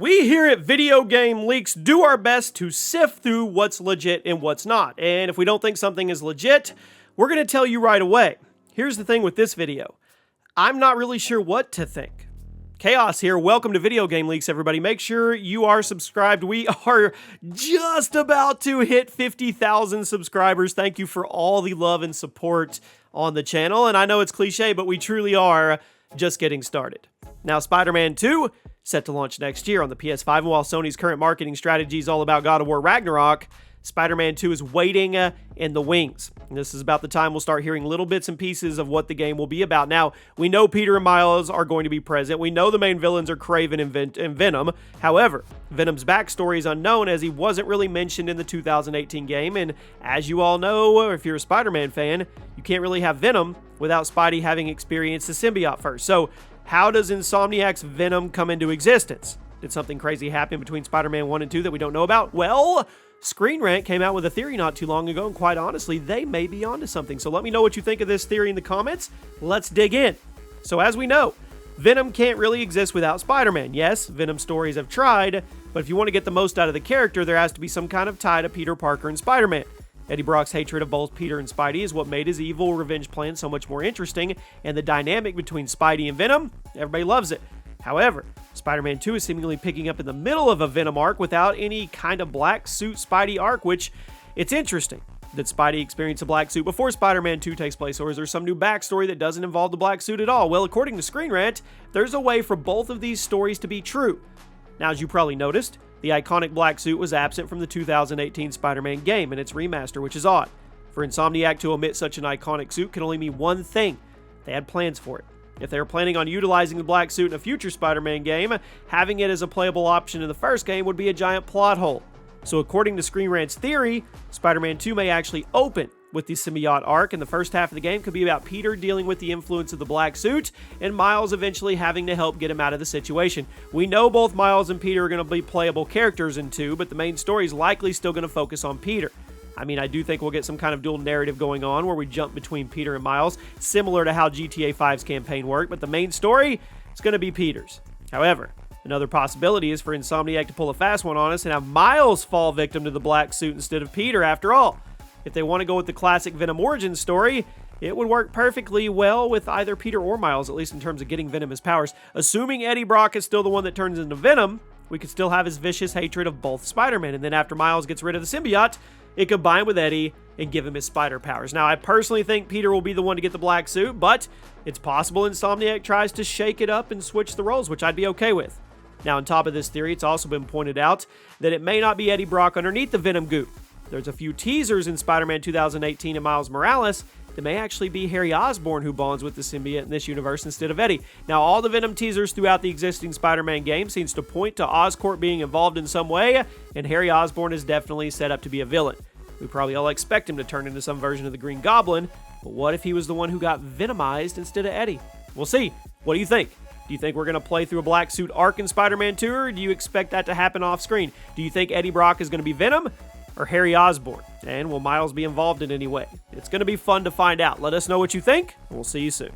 We here at Video Game Leaks do our best to sift through what's legit and what's not. And if we don't think something is legit, we're going to tell you right away. Here's the thing with this video. I'm not really sure what to think. Chaos here. Welcome to Video Game Leaks, everybody. Make sure you are subscribed. We are just about to hit 50,000 subscribers. Thank you for all the love and support on the channel. And I know it's cliche, but we truly are just getting started. Now, Spider-Man 2, set to launch next year on the PS5, and while Sony's current marketing strategy is all about God of War Ragnarok, Spider-Man 2 is waiting in the wings. And this is about the time we'll start hearing little bits and pieces of what the game will be about. Now, we know Peter and Miles are going to be present. We know the main villains are Kraven and Venom. However, Venom's backstory is unknown as he wasn't really mentioned in the 2018 game. And as you all know, if you're a Spider-Man fan, you can't really have Venom without Spidey having experienced the symbiote first. So, how does Insomniac's Venom come into existence? Did something crazy happen between Spider-Man 1 and 2 that we don't know about? Well, Screenrant came out with a theory not too long ago, and quite honestly, they may be onto something. So let me know what you think of this theory in the comments. Let's dig in. So as we know, Venom can't really exist without Spider-Man. Yes, Venom stories have tried, but if you want to get the most out of the character, there has to be some kind of tie to Peter Parker and Spider-Man. Eddie Brock's hatred of both Peter and Spidey is what made his evil revenge plan so much more interesting, and the dynamic between Spidey and Venom, everybody loves it. However, Spider-Man 2 is seemingly picking up in the middle of a Venom arc without any kind of black suit Spidey arc, which, it's interesting. Did Spidey experience a black suit before Spider-Man 2 takes place, or is there some new backstory that doesn't involve the black suit at all? Well, according to Screenrant, there's a way for both of these stories to be true. Now, as you probably noticed, the iconic black suit was absent from the 2018 Spider-Man game and its remaster, which is odd. For Insomniac to omit such an iconic suit can only mean one thing. They had plans for it. If they were planning on utilizing the black suit in a future Spider-Man game, having it as a playable option in the first game would be a giant plot hole. So according to Screenrant's theory, Spider-Man 2 may actually open with the symbiote arc, and the first half of the game could be about Peter dealing with the influence of the black suit, and Miles eventually having to help get him out of the situation. We know both Miles and Peter are going to be playable characters in 2, but the main story is likely still going to focus on Peter. I mean, I do think we'll get some kind of dual narrative going on where we jump between Peter and Miles, similar to how GTA 5's campaign worked, but the main story is going to be Peter's. However, another possibility is for Insomniac to pull a fast one on us and have Miles fall victim to the black suit instead of Peter after all. If they want to go with the classic Venom origin story, it would work perfectly well with either Peter or Miles, at least in terms of getting Venom his powers. Assuming Eddie Brock is still the one that turns into Venom, we could still have his vicious hatred of both Spider-Man, and then after Miles gets rid of the symbiote, it combine with Eddie and give him his spider powers. Now, I personally think Peter will be the one to get the black suit, but it's possible Insomniac tries to shake it up and switch the roles, which I'd be okay with. Now, on top of this theory, it's also been pointed out that it may not be Eddie Brock underneath the Venom goop. There's a few teasers in Spider-Man 2018 and Miles Morales that may actually be Harry Osborn who bonds with the symbiote in this universe instead of Eddie. Now, all the Venom teasers throughout the existing Spider-Man game seems to point to Oscorp being involved in some way, and Harry Osborn is definitely set up to be a villain. We probably all expect him to turn into some version of the Green Goblin, but what if he was the one who got Venomized instead of Eddie? We'll see. What do you think? Do you think we're going to play through a black suit arc in Spider-Man 2, or do you expect that to happen off screen? Do you think Eddie Brock is going to be Venom or Harry Osborn? And will Miles be involved in any way? It's going to be fun to find out. Let us know what you think, and we'll see you soon.